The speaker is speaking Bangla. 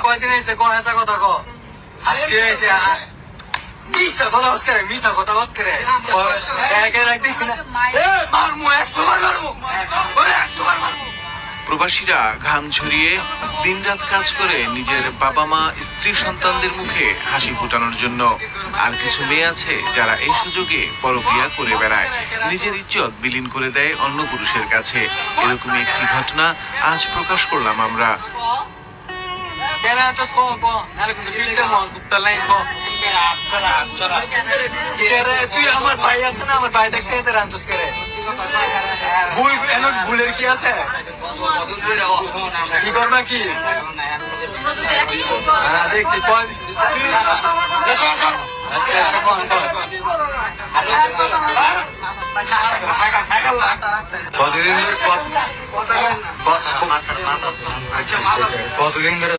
কয়দিন হয়েছে কোন হাসা কথা কো আজকে হয়েছে মিশা কথা হচ্ছে মিশা কথা হচ্ছে দেখছি না মারমু 100 বার মারমু 100 বার মারমু। প্রবাসীরা ঘাম ঝরিয়ে দিনরাত কাজ করে নিজের বাবা মা স্ত্রী সন্তানদের মুখে হাসি ফোটানোর জন্য। আর কিছু মেয়ে আছে যারা এই সুযোগে পরক্রিয়া করে বেড়ায়, নিজের ইজ্জত বিলীন করে দেয় অন্য পুরুষের কাছে। এরকমই একটি ঘটনা আজ প্রকাশ করলাম আমরা। তুই আমার ভাই আছে না, আমার ভাই দেখছে রাঞ্চস করে ভুলের কি আছে, কি করবা কি দেখছি কতদিন ধরে